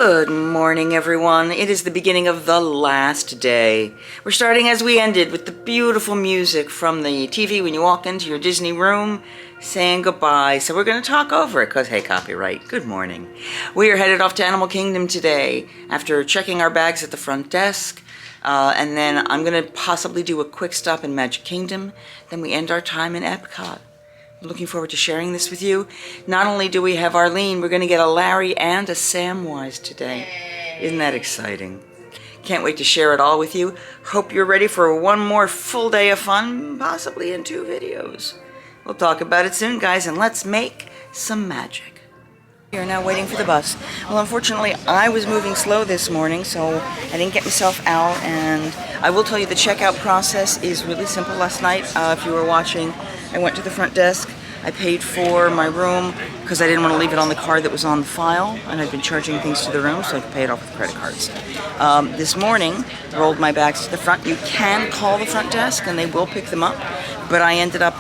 Good morning, everyone. It is the beginning of the last day. We're starting as we ended with the beautiful music from the TV when you walk into your Disney room saying goodbye. So we're going to talk over it because, hey, copyright. Good morning. We are headed off to Animal Kingdom today after checking our bags at the front desk. And then I'm going to possibly do a quick stop in Magic Kingdom. Then we end our time in Epcot. I'm looking forward to sharing this with you. Not only do we have Arlene, we're going to get a Larry and a Samwise today. Isn't that exciting? Can't wait to share it all with you. Hope you're ready for one more full day of fun, possibly in 2 videos. We'll talk about it soon, guys, and let's make some magic. We are now waiting for the bus. Well, unfortunately, I was moving slow this morning, so I didn't get myself out, and I will tell you the checkout process is really simple last night. If you were watching, I went to the front desk. I paid for my room because I didn't want to leave it on the card that was on the file, and I'd been charging things to the room, so I could pay it off with credit cards. This morning, rolled my bags to the front. You can call the front desk, and they will pick them up, but I ended up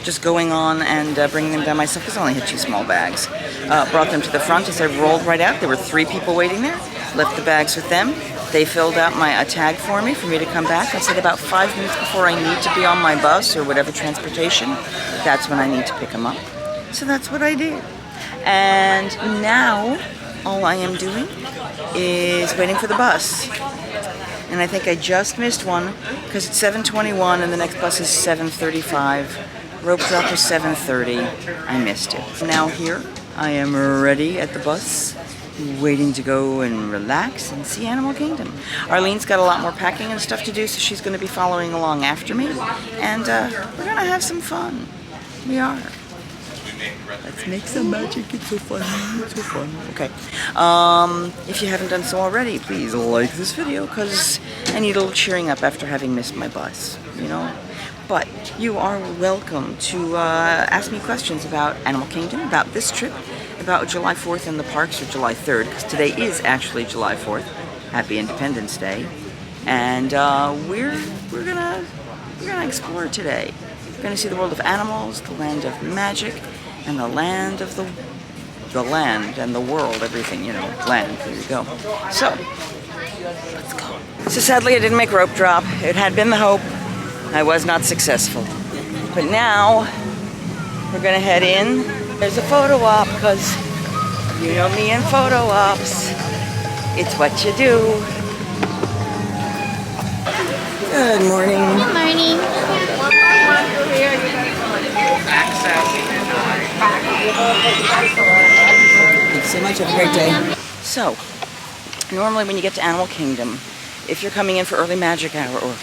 just going on and bringing them down myself because I only had 2 small bags. Brought them to the front as I rolled right out. There were 3 people waiting there. Left the bags with them. They filled out a tag for me to come back. I said about 5 minutes before I need to be on my bus or whatever transportation, that's when I need to pick them up. So that's what I did. And now all I am doing is waiting for the bus. And I think I just missed one because it's 7:21 and the next bus is 7:35. Rope drop was 7:30. I missed it. Now here I am ready at the bus, waiting to go and relax and see Animal Kingdom. Arlene's got a lot more packing and stuff to do, so she's going to be following along after me. And we're going to have some fun. We are. Let's make some magic. It's so fun. It's so fun. Okay. If you haven't done so already, please like this video because I need a little cheering up after having missed my bus, you know. But you are welcome to ask me questions about Animal Kingdom, about this trip, about July 4th in the parks, or July 3rd, because today is actually July 4th. Happy Independence Day. And we're gonna explore today. We're gonna see the world of animals, the land of magic, and the land of the land and the world, everything, you know, land. Here we go. So let's go. So sadly I didn't make rope drop. It had been the hope. I was not successful. But now we're gonna head in. There's a photo op because you know me and photo ops. It's what you do. Good morning. Good morning. Thanks so much. Have a great day. So, normally when you get to Animal Kingdom, if you're coming in for early magic hour, or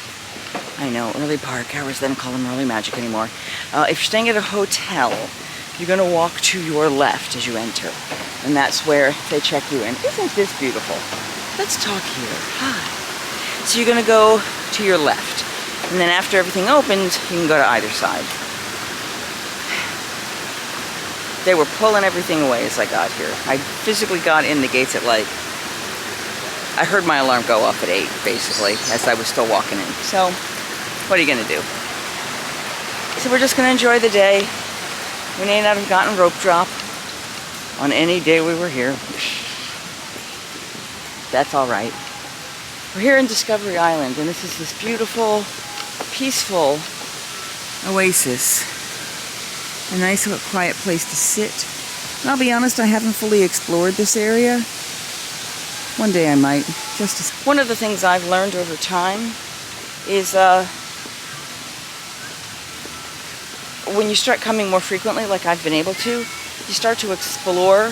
I know, early park hours, they don't call them early magic anymore. If you're staying at a hotel, you're going to walk to your left as you enter. And that's where they check you in. Isn't this beautiful? Let's talk here. Hi. So you're going to go to your left. And then after everything opens, you can go to either side. They were pulling everything away as I got here. I physically got in the gates at I heard my alarm go off at 8, basically, as I was still walking in. So, what are you going to do? So we're just going to enjoy the day. We may not have gotten rope drop on any day we were here. That's all right. We're here in Discovery Island, and this is this beautiful, peaceful oasis. A nice, quiet place to sit. And I'll be honest, I haven't fully explored this area. One day I might. One of the things I've learned over time is when you start coming more frequently, like I've been able to, you start to explore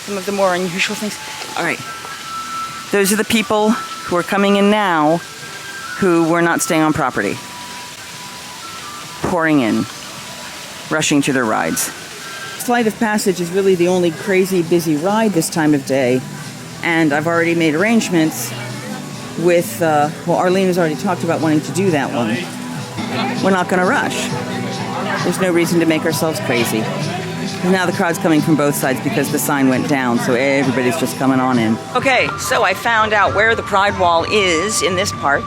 some of the more unusual things. All right. Those are the people who are coming in now who were not staying on property. Pouring in. Rushing to their rides. Flight of Passage is really the only crazy busy ride this time of day. And I've already made arrangements with, Arlene has already talked about wanting to do that one. We're not going to rush. There's no reason to make ourselves crazy. And now the crowd's coming from both sides because the sign went down, so everybody's just coming on in. Okay, so I found out where the Pride Wall is in this park.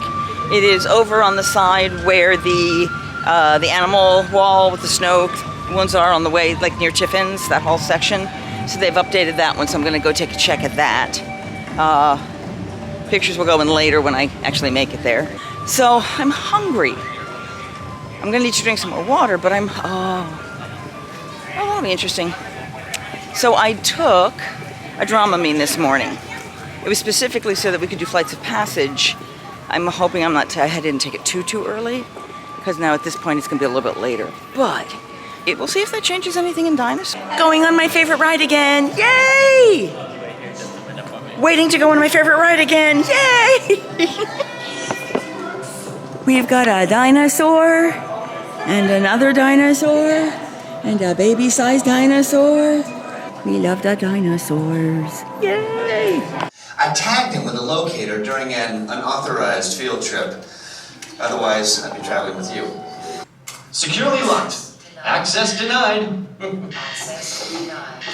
It is over on the side where the animal wall with the snow ones are on the way, like near Tiffin's, that whole section. So they've updated that one, so I'm going to go take a check at that. Pictures will go in later when I actually make it there. So I'm hungry. I'm gonna need to drink some more water, but that'll be interesting. So I took a Dramamine this morning. It was specifically so that we could do flights of passage. I'm hoping I didn't take it too early, because now at this point it's gonna be a little bit later. But we'll see if that changes anything in Dinosaur. Going on my favorite ride again, yay! Waiting to go on my favorite ride again, yay! We've got a dinosaur, and another dinosaur, and a baby-sized dinosaur. We love the dinosaurs, yay! I tagged him with a locator during an unauthorized field trip. Otherwise, I'd be traveling with you. Securely locked. Access denied.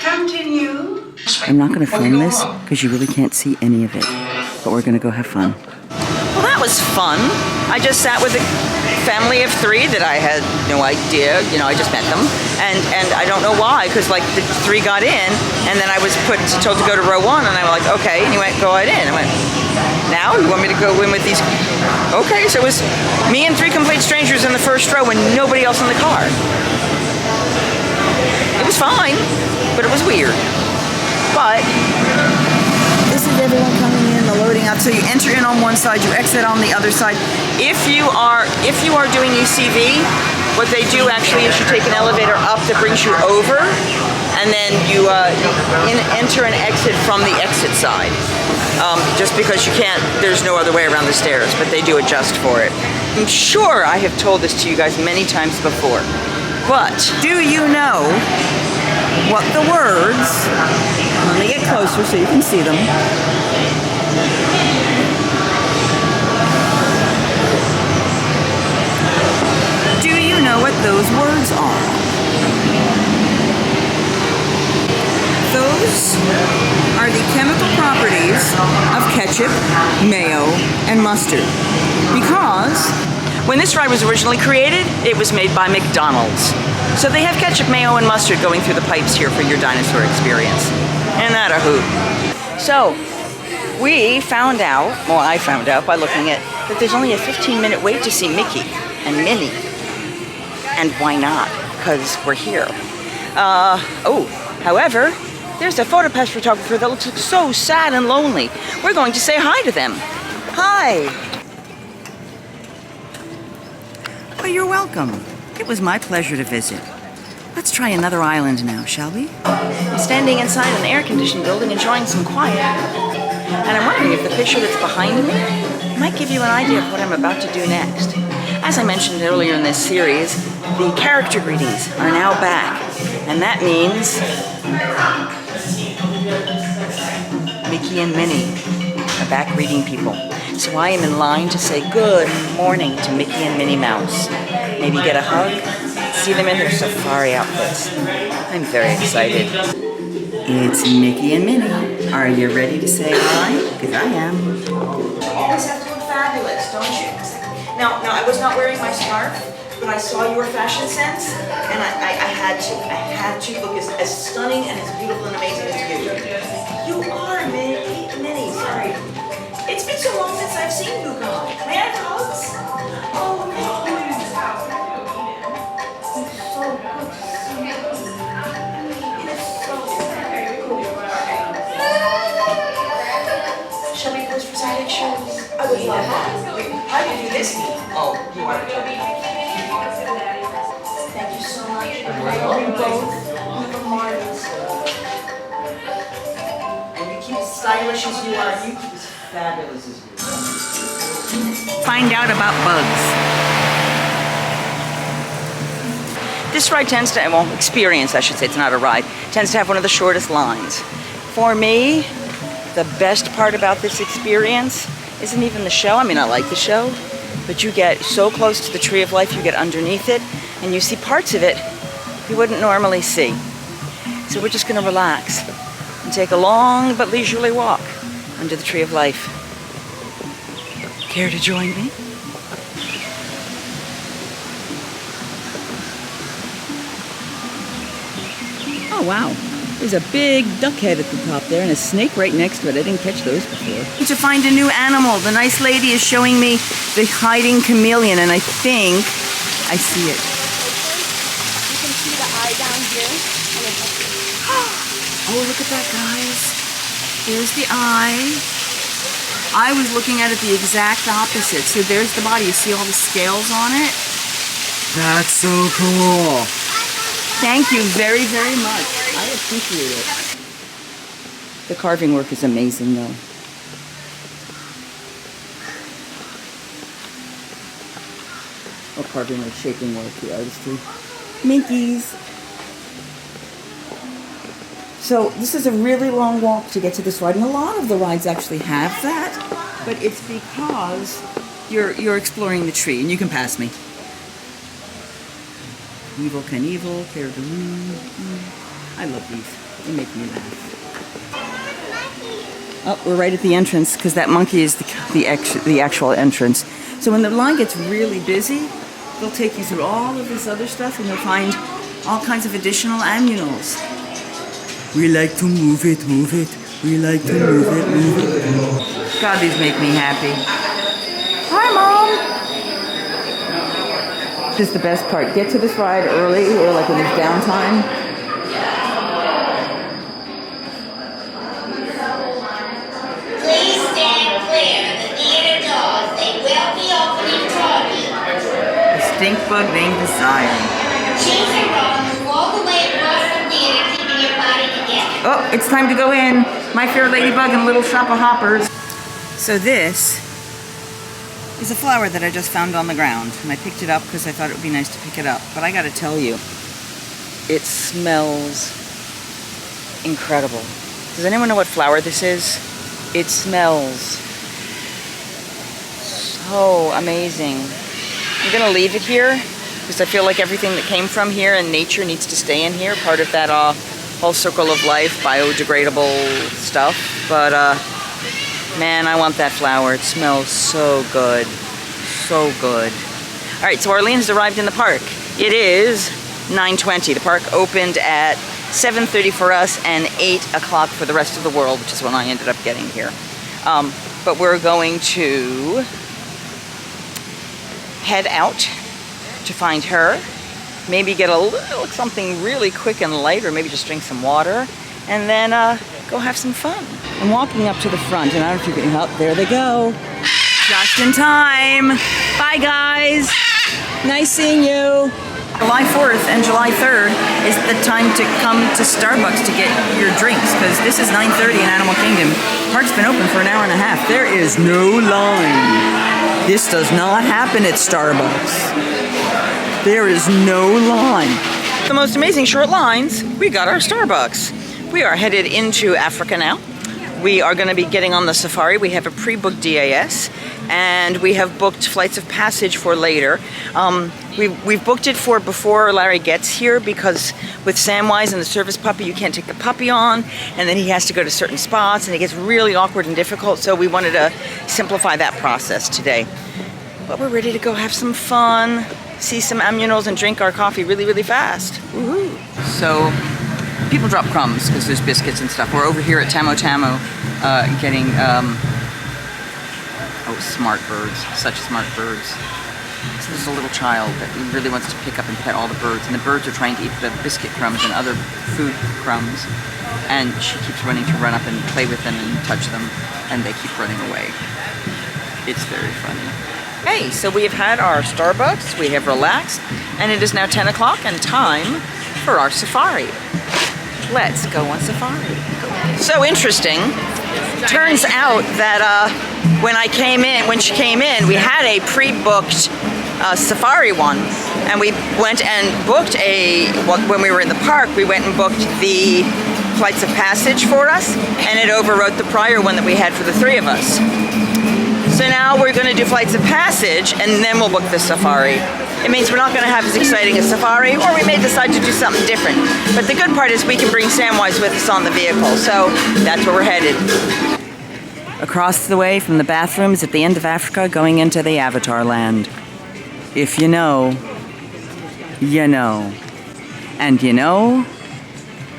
Continue. I'm not going to film this because you really can't see any of it, but we're going to go have fun. Well, that was fun. I just sat with a family of 3 that I had no idea, I just met them, and I don't know why, because like the 3 got in, and then I was told to go to row 1, and I'm like, okay, and he went, go right in. I went, now you want me to go in with these? Okay, so it was me and 3 complete strangers in the first row and nobody else in the car. It was fine, but it was weird. But this is everyone coming in, the loading out. So you enter in on one side, you exit on the other side. If you are doing ECV, what they do actually is you take an elevator up that brings you over, and then you enter and exit from the exit side. Just because there's no other way around the stairs, but they do adjust for it. I'm sure I have told this to you guys many times before, but do you know what the words, let me get closer so you can see them. Do you know what those words are? Those are the chemical properties of ketchup, mayo, and mustard. Because when this ride was originally created, it was made by McDonald's. So they have ketchup, mayo, and mustard going through the pipes here for your dinosaur experience. Isn't that a hoot? So I found out by looking at that there's only a 15-minute wait to see Mickey and Minnie. And why not? Because we're here. However, there's a photopass photographer that looks so sad and lonely. We're going to say hi to them. Hi. Well, you're welcome. It was my pleasure to visit. Let's try another island now, shall we? I'm standing inside an air-conditioned building enjoying some quiet. And I'm wondering if the picture that's behind me might give you an idea of what I'm about to do next. As I mentioned earlier in this series, the character greetings are now back. And that means Mickey and Minnie are back greeting people. So I am in line to say good morning to Mickey and Minnie Mouse. Maybe get a hug, see them in their safari outfits. I'm very excited. It's Mickey and Minnie. Are you ready to say hi? Because I am. You always have to look fabulous, don't you? Now I was not wearing my scarf, but I saw your fashion sense, and I had to look as stunning and as beautiful and amazing as you. You are Minnie, sorry. It's been so long since I've seen you gone. May I have hugs? Oh, no. It's so good to see you. It is so very cool. Shall we pose for side shows? I would love that. How do you do this? Oh, you are. Thank you so much. You both look marvelous. And you keep as stylish as you are. You keep as fabulous as you are. Find out about bugs. This ride tends to, experience I should say, it's not a ride, tends to have one of the shortest lines. For me, the best part about this experience isn't even the show. I mean, I like the show, but you get so close to the Tree of Life, you get underneath it, and you see parts of it you wouldn't normally see. So we're just going to relax and take a long but leisurely walk under the Tree of Life. Care to join me? Oh, wow. There's a big duck head at the top there and a snake right next to it. I didn't catch those before. To find a new animal. The nice lady is showing me the hiding chameleon, and I think I see it. You can see the eye down here. Oh, look at that, guys. There's the eye. I was looking at it the exact opposite. So there's the body. You see all the scales on it? That's so cool. Thank you very, very much. I appreciate it. The carving work is amazing, though. Oh, carving work, shaping work, the artistry. Minkies. So this is a really long walk to get to this ride, and a lot of the rides actually have that, but it's because you're exploring the tree, and you can pass me. Evil Knievel, Claire de Lune. I love these. They make me laugh. Oh, we're right at the entrance, because that monkey is the actual entrance. So when the line gets really busy, they'll take you through all of this other stuff, and you'll find all kinds of additional animals. We like to move it, move it. We like to move it, move it. God, these make me happy. Hi, Mom. This is the best part. Get to this ride early, or like when there's downtime. Please stand clear of the theater doors. They will be opening shortly. A stink bug named Desire. Choose a row and move all the way across the theater, keeping your body together. Oh, it's time to go in. My Fair Ladybug and Little Shop of Hoppers. So this is a flower that I just found on the ground. And I picked it up because I thought it would be nice to pick it up. But I gotta tell you, it smells incredible. Does anyone know what flower this is? It smells so amazing. I'm gonna leave it here because I feel like everything that came from here and nature needs to stay in here, part of that whole circle of life, biodegradable stuff. But man, I want that flower. It smells so good. So good. All right, so Arlene has arrived in the park. It is 9:20. The park opened at 7:30 for us and 8 o'clock for the rest of the world, which is when I ended up getting here. But we're going to head out to find her. Maybe get a little something really quick and light, or maybe just drink some water, and then go have some fun. I'm walking up to the front, and I don't know if you can help. There they go. Just in time. Bye, guys. Nice seeing you. July 4th and July 3rd is the time to come to Starbucks to get your drinks, because this is 9:30 in Animal Kingdom. Park's been open for an hour and a half. There is no line. This does not happen at Starbucks. There is no line. The most amazing short lines. We got our Starbucks. We are headed into Africa now. We are going to be getting on the safari. We have a pre-booked DAS, and we have booked flights of passage for later. We've booked it for before Larry gets here, because with Samwise and the service puppy, you can't take the puppy on, and then he has to go to certain spots, and it gets really awkward and difficult, so we wanted to simplify that process today. But we're ready to go have some fun, see some animals, and drink our coffee really, really fast. Woohoo! So, people drop crumbs because there's biscuits and stuff. We're over here at Tamo Tamo getting, oh, smart birds, such smart birds. So there's a little child that really wants to pick up and pet all the birds, and the birds are trying to eat the biscuit crumbs and other food crumbs, and she keeps running to run up and play with them and touch them, and they keep running away. It's very funny. Hey, so we have had our Starbucks, we have relaxed, and it is now 10 o'clock and time for our safari. Let's go on safari. So interesting. Turns out that when she came in, we had a pre-booked safari one, and we went and booked when we were in the park, we went and booked the flights of passage for us, and it overwrote the prior one that we had for the three of us. So now we're going to do flights of passage, and then we'll book the safari. It means we're not going to have as exciting a safari, or we may decide to do something different. But the good part is we can bring Samwise with us on the vehicle, so that's where we're headed. Across the way from the bathrooms at the end of Africa, going into the Avatar land. If you know, you know. And you know,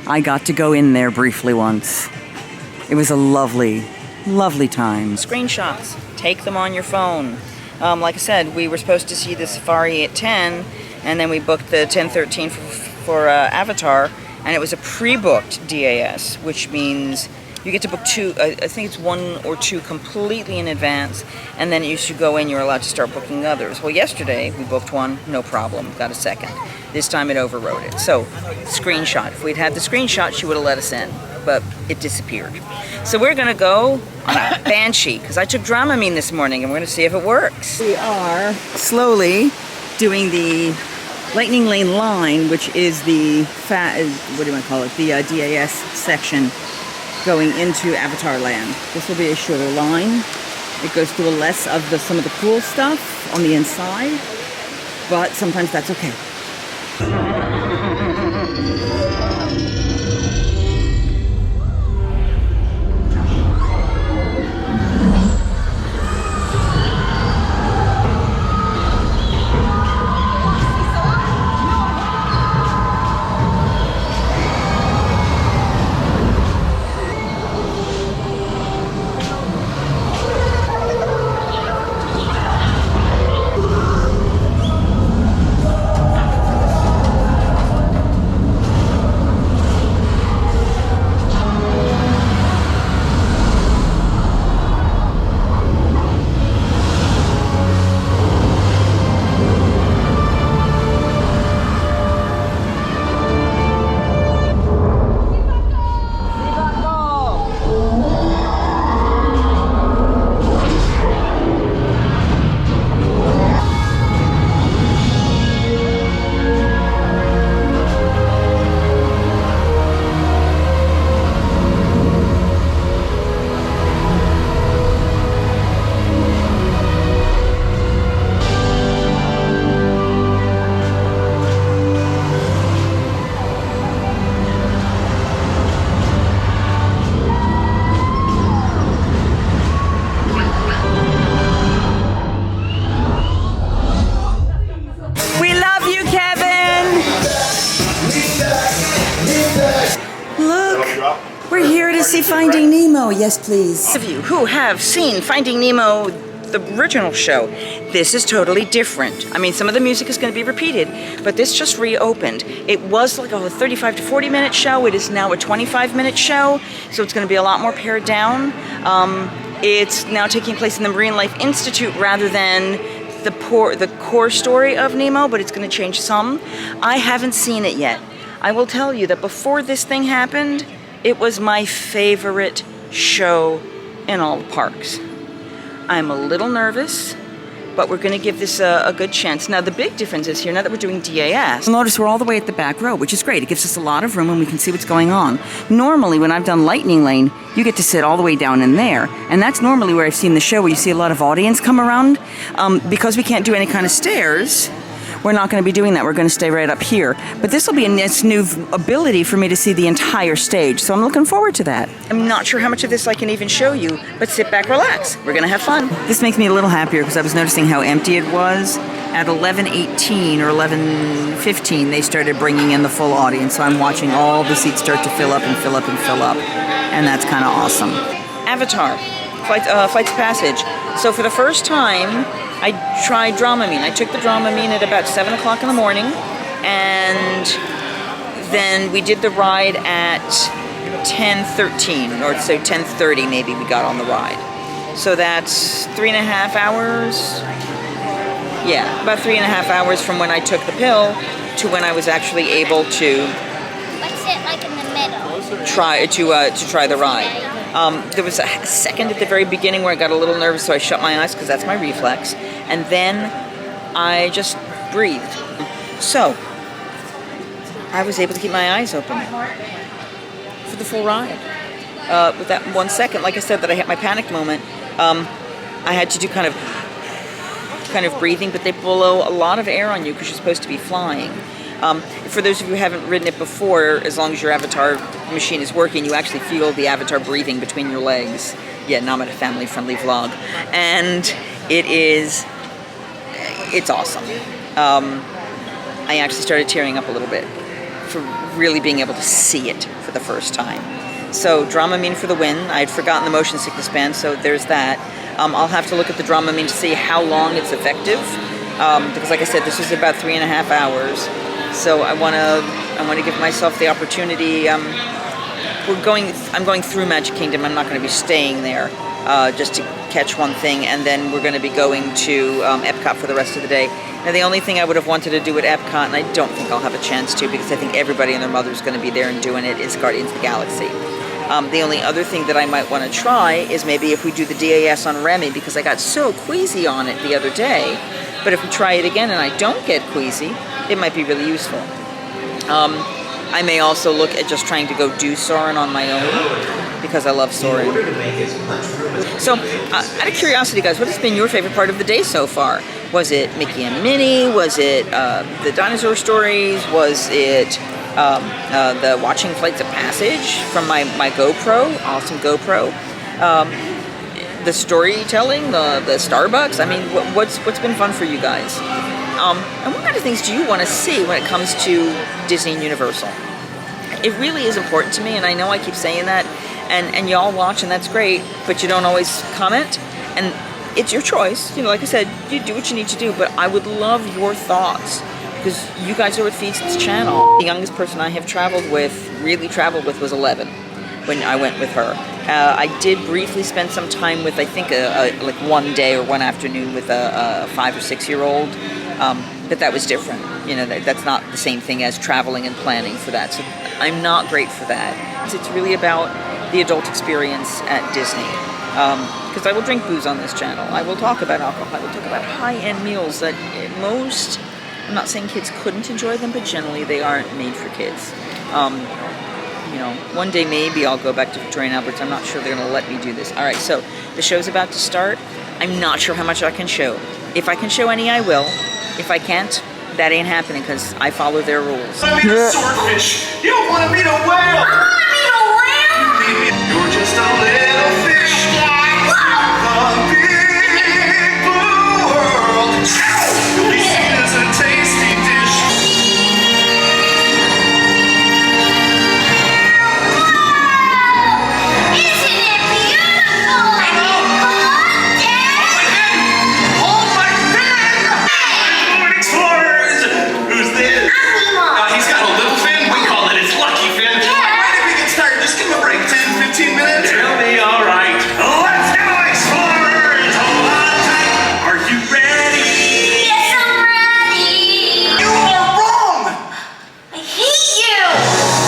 I got to go in there briefly once. It was a lovely, lovely time. Screenshots. Take them on your phone. Like I said, we were supposed to see the safari at 10, and then we booked the 10:13 for Avatar, and it was a pre-booked DAS, which means you get to book two, I think it's 1 or 2 completely in advance, and then as you go in, you're allowed to start booking others. Well, yesterday we booked one, no problem, got a second. This time it overrode it. So, screenshot. If we'd had the screenshot, she would have let us in, but it disappeared. So we're gonna go on a Banshee, because I took Dramamine this morning, and we're gonna see if it works. We are slowly doing the Lightning Lane line, which is the, what do you want to call it, the DAS section going into Avatar Land. This will be a shorter line. It goes through less of some of the cool stuff on the inside, but sometimes that's okay. We're here to see Finding Nemo. Yes, please. Those of you who have seen Finding Nemo, the original show, this is totally different. I mean, some of the music is going to be repeated, but this just reopened. It was like a 35 to 40 minute show. It is now a 25-minute show, so it's going to be a lot more pared down. It's now taking place in the Marine Life Institute rather than the core story of Nemo, but it's going to change some. I haven't seen it yet. I will tell you that before this thing happened, it was my favorite show in all the parks. I'm a little nervous, but we're going to give this a good chance. Now, the big difference is here, now that we're doing DAS, notice we're all the way at the back row, which is great. It gives us a lot of room and we can see what's going on. Normally, when I've done Lightning Lane, you get to sit all the way down in there. And that's normally where I've seen the show, where you see a lot of audience come around. Because we can't do any kind of stairs, we're not going to be doing that. We're going to stay right up here. But this will be a nice new ability for me to see the entire stage, so I'm looking forward to that. I'm not sure how much of this I can even show you, but sit back, relax. We're going to have fun. This makes me a little happier because I was noticing how empty it was. At 11:18 or 11:15, they started bringing in the full audience, so I'm watching all the seats start to fill up and fill up and fill up, and that's kind of awesome. Avatar, Flights of Passage. So for the first time, I tried Dramamine. I took the Dramamine at about 7 o'clock in the morning, and then we did the ride at 10:13, or so 10:30 maybe we got on the ride. So that's 3.5 hours. Yeah, about 3.5 hours from when I took the pill to when I was actually able to What's it like in the middle? try the ride. There was a second at the very beginning where I got a little nervous, so I shut my eyes because that's my reflex, and then I just breathed. So I was able to keep my eyes open for the full ride. With that 1 second, like I said, that I had my panic moment, I had to do kind of breathing, but they blow a lot of air on you because you're supposed to be flying. For those of you who haven't ridden it before, as long as your avatar machine is working, you actually feel the avatar breathing between your legs. Yeah, now I'm at a family-friendly vlog. And it's awesome. I actually started tearing up a little bit for really being able to see it for the first time. So Dramamine for the win. I had forgotten the motion sickness band, so there's that. I'll have to look at the Dramamine to see how long it's effective, because like I said, this was about 3.5 hours. So I want to give myself the opportunity. I'm going through Magic Kingdom. I'm not going to be staying there just to catch one thing, and then we're going to be going to Epcot for the rest of the day. Now, the only thing I would have wanted to do at Epcot, and I don't think I'll have a chance to because I think everybody and their mother is going to be there and doing it, is Guardians of the Galaxy. The only other thing that I might want to try is maybe if we do the DAS on Remy, because I got so queasy on it the other day. But if we try it again and I don't get queasy, it might be really useful. I may also look at just trying to go do Soarin' on my own, because I love Soarin'. So, out of curiosity, guys, what has been your favorite part of the day so far? Was it Mickey and Minnie? Was it the dinosaur stories? Was it the watching Flights of Passage from my GoPro, awesome GoPro? The storytelling, the Starbucks? I mean, what's been fun for you guys? And what kind of things do you want to see when it comes to Disney and Universal? It really is important to me, and I know I keep saying that, and y'all watch, and that's great, but you don't always comment, and it's your choice. You know, like I said, you do what you need to do, but I would love your thoughts, because you guys are what feeds this channel. The youngest person I have really traveled with, was 11 when I went with her. I did briefly spend some time with, I think, like one day or one afternoon with a 5 or 6 year old. But that was different. You know, that's not the same thing as traveling and planning for that. So I'm not great for that. It's really about the adult experience at Disney. Because I will drink booze on this channel. I will talk about alcohol. I will talk about high-end meals that most, I'm not saying kids couldn't enjoy them, but generally they aren't made for kids. You know, one day maybe I'll go back to Victoria and Albert's. I'm not sure they're going to let me do this. All right, so the show's about to start. I'm not sure how much I can show. If I can show any, I will. If I can't, that ain't happening because I follow their rules. I mean a swordfish. You don't want to meet a whale. I want to meet a whale. You're just a little fish. Whoa. The big blue world. You'll be seen as a tasty dish. Isn't it beautiful? I know. Come on, Dad. Hold my pen. Moon explorers. Who's this? I'm Nemo. He's got a little fin. We call it his lucky fin. Yeah. Right, if we get started, just give him a break. 10, 15 minutes. Tell me, all right. Let's go, explorers. Hold on tight. Are you ready? Yes, I'm ready. You are wrong. I hate you.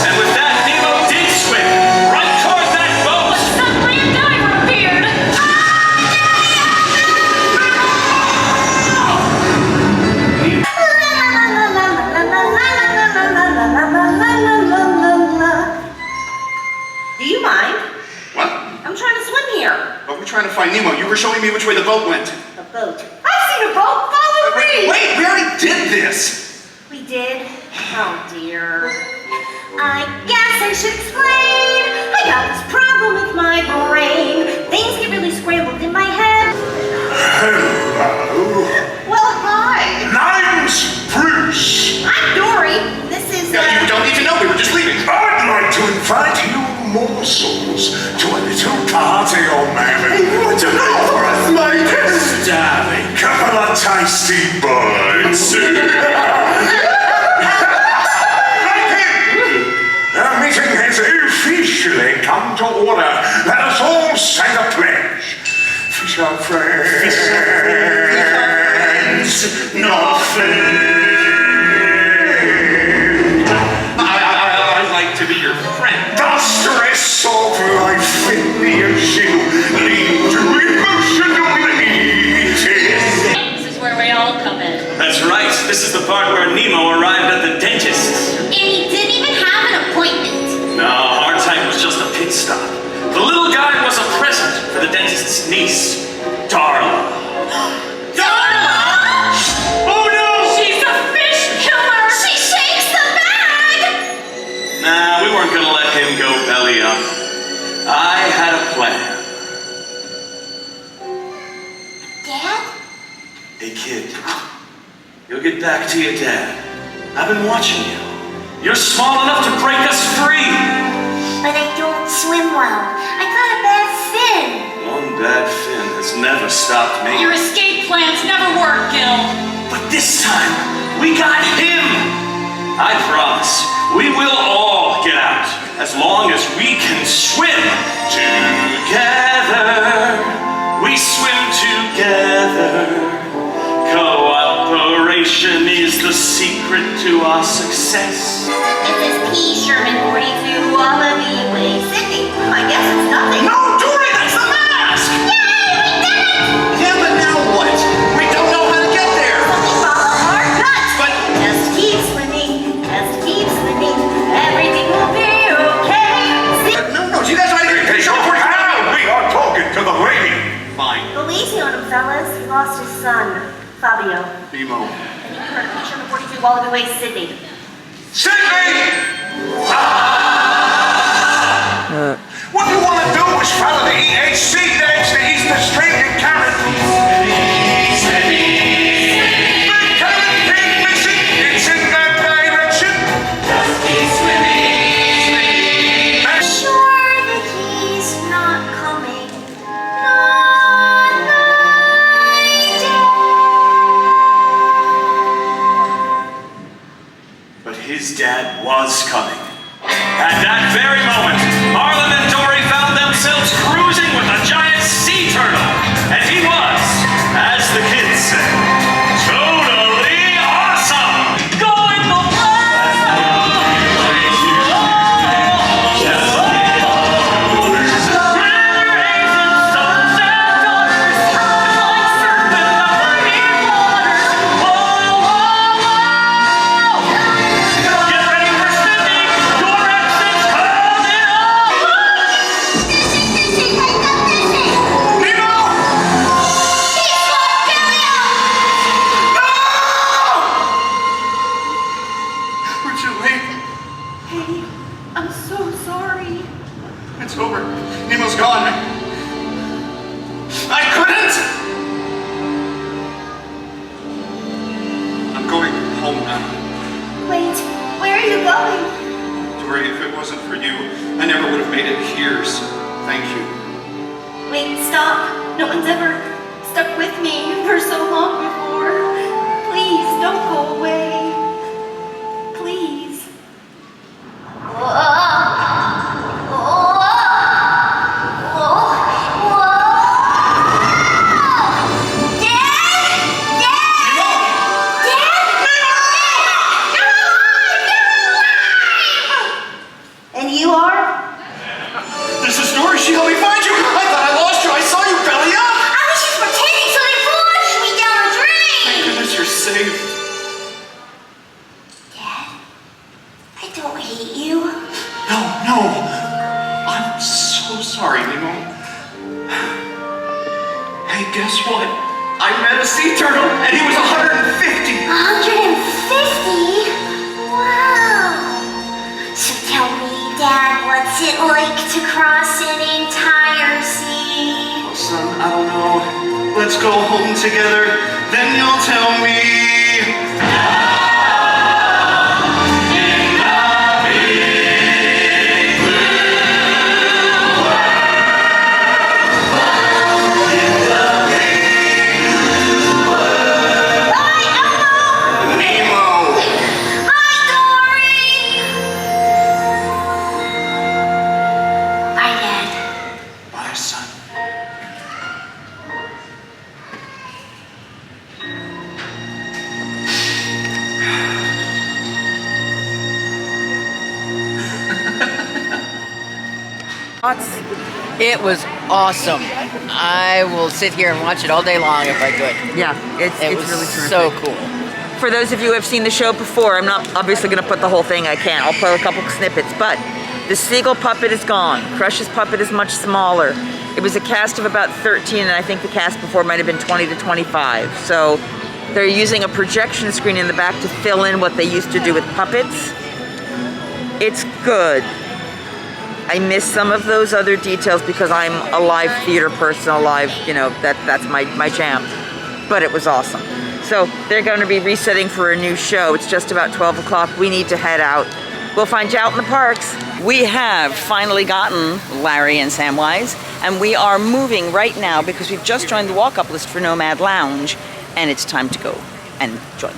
And with that, Nemo did swim right toward that boat. Some land diver appeared. Do you mind? What? I'm trying to swim here. But we're trying to find Nemo. You were showing me which way the boat went. A boat. I've seen a boat. Follow me. Wait, we already did this. We did? Oh dear. I guess I should explain. I got this problem with my brain. Things get really scrambled in my head. Hello. Well, hi. Name's Bruce. I'm Dory. This is Yeah, you don't need to know. We were just leaving. I'd like to invite you morsels to a little party on Mammoth. What you got for us, mate? Darling, couple of tasty bites. The meeting has officially come to order. Let us all say the pledge. Fish are friends, not food. I'd like to be your friend. The stress of life in the ocean lead to emotional eating. This is where we all come in. That's right. This is the part where Nemo arrived at the dentist's. And he didn't even have an appointment. No, our type was just a pit stop. The little guy was a present for the dentist's niece, Darla. Darla! Oh no! She's a fish killer! She shakes the bag! Nah, we weren't gonna let him go belly up. I had a plan. Dad? Hey kid, you'll get back to your dad. I've been watching you. You're small enough to break us free. But I don't swim well. I got a bad fin. One bad fin has never stopped me. Your escape plans never work, Gil. But this time, we got him. I promise, we will all get out, as long as we can swim together. We swim together. Cooperation is the secret to our success. It says P. Sherman 42, Wallaby Way, Sydney. I guess it's nothing. No, Dory, that's the mask! Yay, we did it! Yeah, but now what? We don't know how to get there. Only follow our guts. But Just keep swimming. Just keep swimming. Everything will be okay. no, you guys want to hear Hey, over now! We are talking to the lady. Fine. Go easy on him, fellas. He lost his son, Fabio. Nemo. And you heard P. Sherman 42, Wallaby Way, Sydney. Sydney! What you want to do is follow the EHC dance to Easter Street and carrot. The carrot cake missing, it's in that direction. I'm sure that he's not coming. Not my dad. But his dad was coming. At that very moment, Arlene and Dory found themselves cruising with a giant sea turtle. And he was, as the kids say, totally awesome! Going the Get ready for Sydney! Your exit's coming up! Nemo! We're too late. Hey, I'm so sorry. It's over. Nemo's gone. I couldn't! I'm going home now. Wait, where are you going? Dory, if it wasn't for you, I never would have made it here, so thank you. Wait, stop. No one's ever stuck with me for so long before. Please, don't go away. Please. And you are? This is Dory. She helped me find you. I thought I lost you. I saw you belly up. I was just pretending so they flushed me down the drain. Thank goodness you're safe. Dad, I don't hate you. No. I'm so sorry, Nemo. Hey, guess what? I met a sea turtle, and he was 150. 150? Wow. So tell me, Dad, what's it like to cross an entire sea? Well, son, I don't know. Let's go home together, then you'll tell me. It was awesome. I will sit here and watch it all day long if I could. Yeah, It it's was really terrific. so cool. For those of you who have seen the show before, I'm not obviously going to put the whole thing. I can't. I'll put a couple snippets. But the seagull puppet is gone. Crush's puppet is much smaller. It was a cast of about 13, and I think the cast before might have been 20 to 25. So they're using a projection screen in the back to fill in what they used to do with puppets. It's good. I miss some of those other details because I'm a live theater person, that's my jam. But it was awesome. So they're going to be resetting for a new show. It's just about 12 o'clock. We need to head out. We'll find you out in the parks. We have finally gotten Larry and Samwise, and we are moving right now because we've just joined the walk-up list for Nomad Lounge, and it's time to go and join.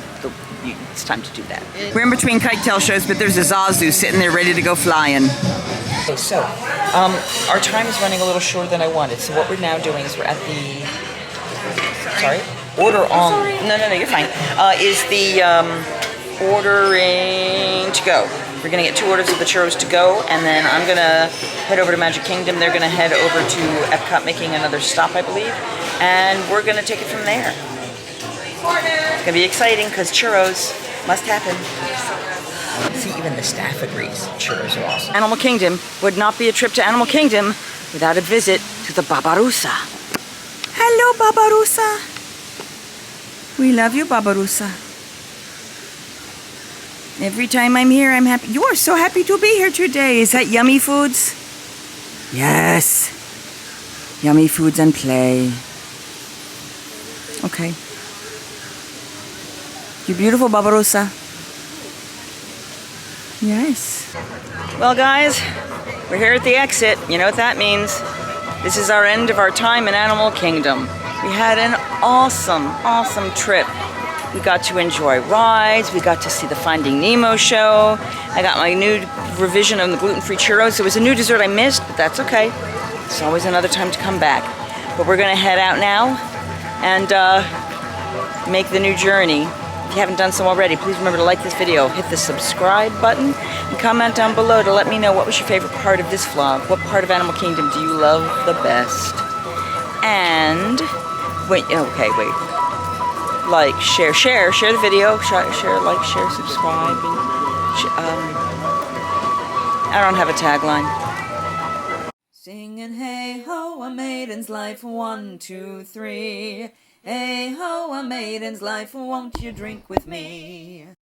It's time to do that. We're in between kite-tail shows, but there's a Zazu sitting there ready to go flying. Okay, so our time is running a little shorter than I wanted. So what we're now doing is we're at the order on. No, you're fine. Is the ordering to go. We're gonna get 2 orders of the churros to go, and then I'm gonna head over to Magic Kingdom. They're gonna head over to Epcot, making another stop, I believe, and we're gonna take it from there. It's gonna be exciting because churros must happen. See, even the staff agrees. Churros are awesome. Animal Kingdom would not be a trip to Animal Kingdom without a visit to the Babarusa. Hello, Babarusa. We love you, Babarusa. Every time I'm here, I'm happy. You are so happy to be here today. Is that Yummy Foods? Yes. Yummy Foods and play. Okay. You're beautiful, Babarusa. Yes. Well, guys, we're here at the exit. You know what that means. This is our end of our time in Animal Kingdom. We had an awesome, awesome trip. We got to enjoy rides. We got to see the Finding Nemo show. I got my new revision of the Gluten Free Churros. It was a new dessert I missed, but that's okay. It's always another time to come back. But we're gonna head out now and make the new journey. If you haven't done so already, please remember to like this video, hit the subscribe button, and comment down below to let me know what was your favorite part of this vlog. What part of Animal Kingdom do you love the best? And wait. Like, share the video, share, like, share, subscribe, and I don't have a tagline. Singing hey ho, a maiden's life, 1, 2, 3. Hey ho, a maiden's life, won't you drink with me?